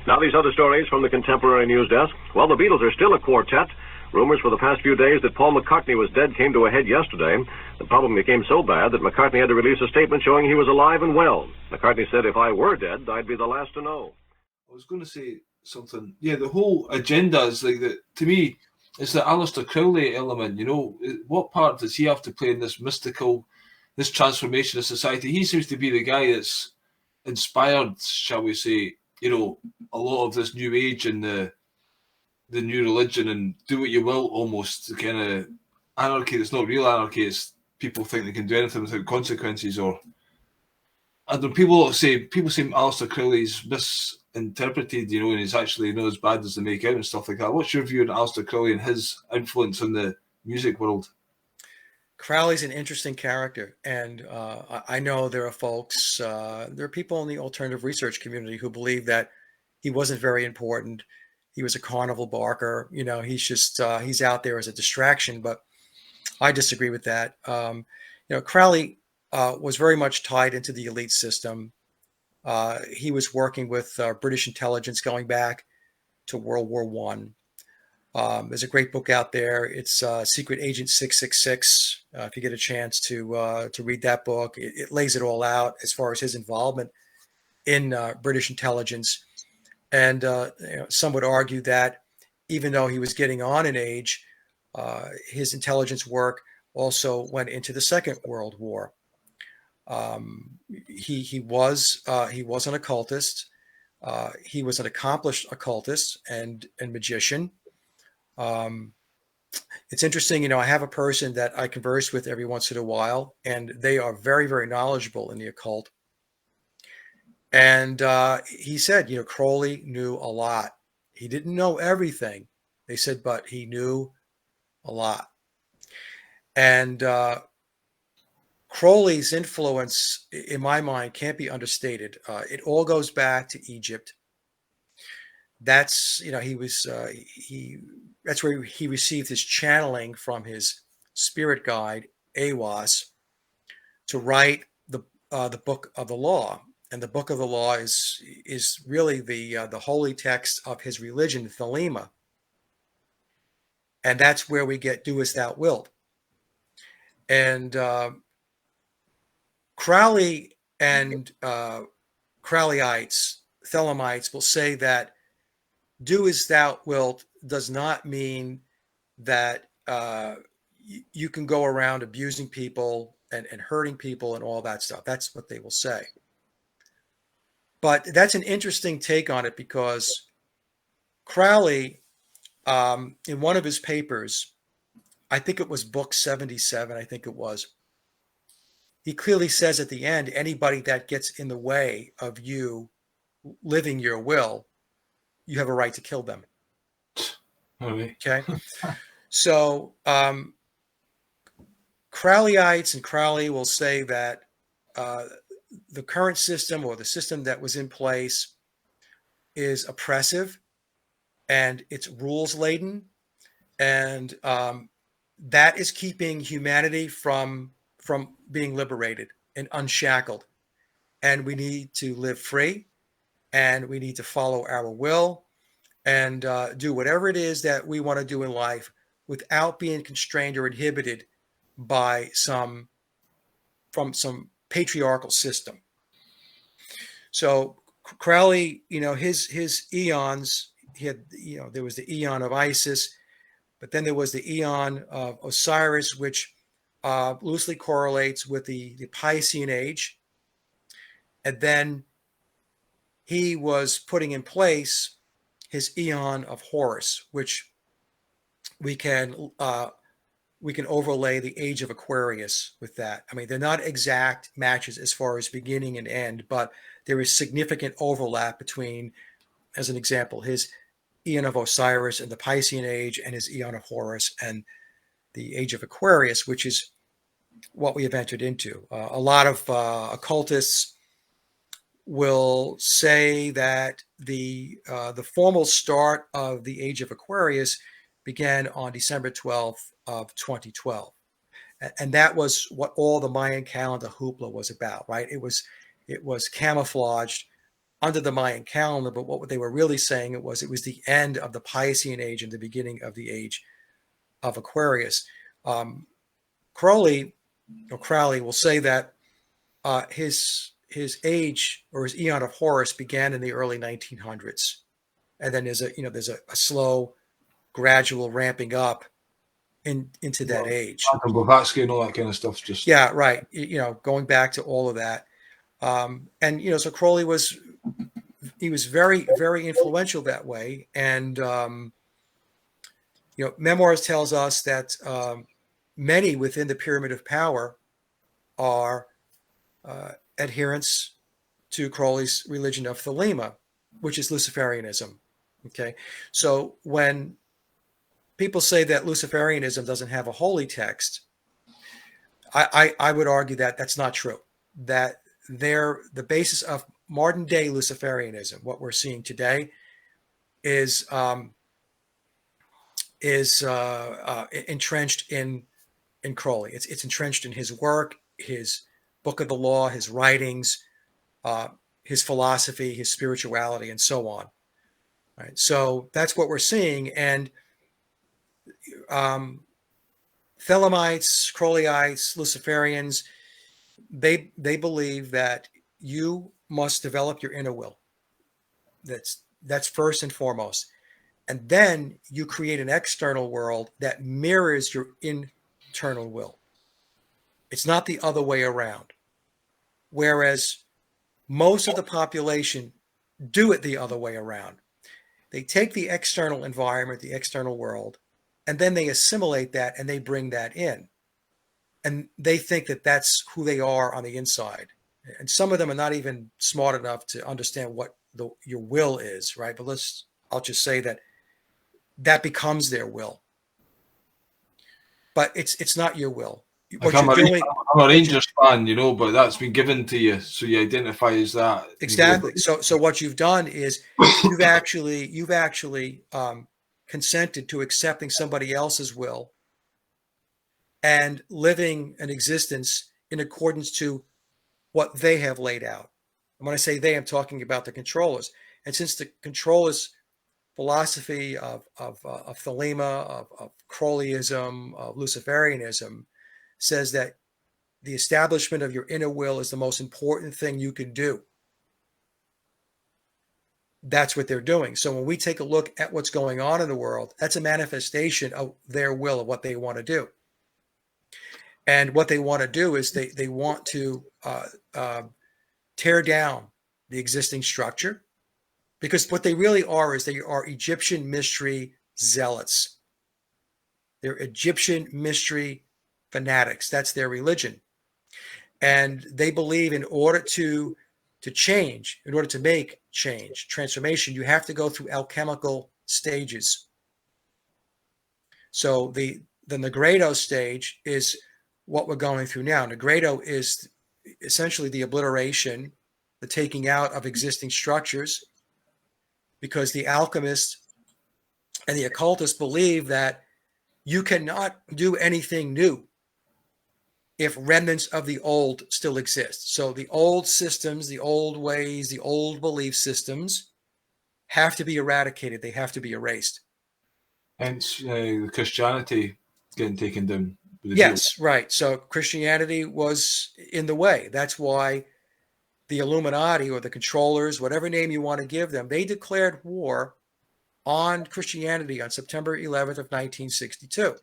Now these other stories from the Contemporary News Desk. Well, the Beatles are still a quartet. Rumors for the past few days that Paul McCartney was dead came to a head yesterday. The problem became so bad that McCartney had to release a statement showing he was alive and well. McCartney said, "If I were dead, I'd be the last to know." I was going to say something. Yeah, the whole agenda is like that. To me, it's the Aleister Crowley element. You know, what part does he have to play in this mystical, this transformation of society? He seems to be the guy that's inspired, shall we say, you know, a lot of this new age and the new religion and do what you will, almost the kind of anarchy that's not real anarchy. It's people think they can do anything without consequences. Or and when people say Aleister Crowley's misinterpreted, you know, and he's actually not as bad as they make out and stuff like that. What's your view on Aleister Crowley and his influence on the music world? Crowley's an interesting character, and I know there are folks, there are people in the alternative research community who believe that he wasn't very important. He was a carnival barker. You know, he's just he's out there as a distraction. But I disagree with that. You know, Crowley was very much tied into the elite system. He was working with British intelligence going back to World War I. There's a great book out there. It's Secret Agent 666. If you get a chance to read that book, it lays it all out as far as his involvement in British intelligence. And you know, some would argue that even though he was getting on in age, his intelligence work also went into the Second World War. He was an occultist. He was an accomplished occultist and magician. It's interesting, you know, I have a person that I converse with every once in a while, and they are very, very knowledgeable in the occult. And he said, you know, Crowley knew a lot. He didn't know everything, they said, but he knew a lot. And Crowley's influence, in my mind, can't be understated. It all goes back to Egypt. That's, you know, that's where he received his channeling from his spirit guide, Awas, to write the Book of the Law. And the Book of the Law is really the holy text of his religion, the Thelema. And that's where we get "Do as thou wilt." And Crowley and Crowleyites, Thelemites will say that "do as thou wilt" does not mean that you can go around abusing people and hurting people and all that stuff. That's what they will say. But that's an interesting take on it, because Crowley, in one of his papers, I think it was book 77, I think it was, he clearly says at the end, anybody that gets in the way of you living your will, you have a right to kill them. Okay. So Crowleyites and Crowley will say that the current system, or the system that was in place, is oppressive and it's rules laden, and that is keeping humanity from being liberated and unshackled. And we need to live free, and we need to follow our will and do whatever it is that we want to do in life without being constrained or inhibited by some patriarchal system. So Crowley, you know, his eons, he had, you know, there was the eon of Isis, but then there was the eon of Osiris, which loosely correlates with the Piscean age. And then he was putting in place his eon of Horus, which we can overlay the age of Aquarius with that. I mean, they're not exact matches as far as beginning and end, but there is significant overlap between, as an example, his eon of Osiris and the Piscean age, and his eon of Horus and the age of Aquarius, which is what we have entered into. A lot of occultists will say that the formal start of the age of Aquarius began on December 12th of 2012. And that was what all the Mayan calendar hoopla was about, right? It was camouflaged under the Mayan calendar, but what they were really saying it was the end of the Piscean age and the beginning of the age of Aquarius. Crowley will say that his age or his eon of Horus began in the early 1900s, and then there's a slow, gradual ramping up into that age. Blavatsky and all that kind of stuff. Just yeah, right. Going back to all of that, and so Crowley was very, very influential that way, and Memoirs tells us that many within the Pyramid of Power are adherents to Crowley's religion of Thelema, which is Luciferianism. Okay, so when people say that Luciferianism doesn't have a holy text, I would argue that that's not true. That the basis of modern day Luciferianism, what we're seeing today, is entrenched in Crowley. It's entrenched in his work, his Book of the Law, his writings, his philosophy, his spirituality, and so on. Right. So that's what we're seeing, and Thelemites, Crowleyites, Luciferians, they believe that you must develop your inner will. That's first and foremost. And then you create an external world that mirrors your internal will. It's not the other way around. Whereas most of the population do it the other way around. They take the external environment, the external world, and then they assimilate that and they bring that in. And they think that that's who they are on the inside. And some of them are not even smart enough to understand what your will is, right? But I'll just say that becomes their will. But it's not your will. I'm a Rangers fan, but that's been given to you, so you identify as that. Exactly. So what you've done is you've actually consented to accepting somebody else's will and living an existence in accordance to what they have laid out. And when I say they, I'm talking about the controllers. And since the controllers' philosophy of Thelema, of Crowleyism, of Luciferianism, says that the establishment of your inner will is the most important thing you can do. That's what they're doing. So when we take a look at what's going on in the world, that's a manifestation of their will, of what they want to do. And what they want to do is they want to tear down the existing structure, because what they really are is they are Egyptian mystery zealots. They're Egyptian mystery fanatics. That's their religion. And they believe in order to change, in order to make change, transformation, you have to go through alchemical stages. So the Negredo stage is what we're going through now. Negredo is essentially the obliteration, the taking out of existing structures, because the alchemists and the occultists believe that you cannot do anything new if remnants of the old still exist. So the old systems, the old ways, the old belief systems have to be eradicated. They have to be erased. Hence the Christianity getting taken down. Yes, right. So Christianity was in the way. That's why the Illuminati, or the controllers, whatever name you want to give them, they declared war on Christianity on September 11th of 1962.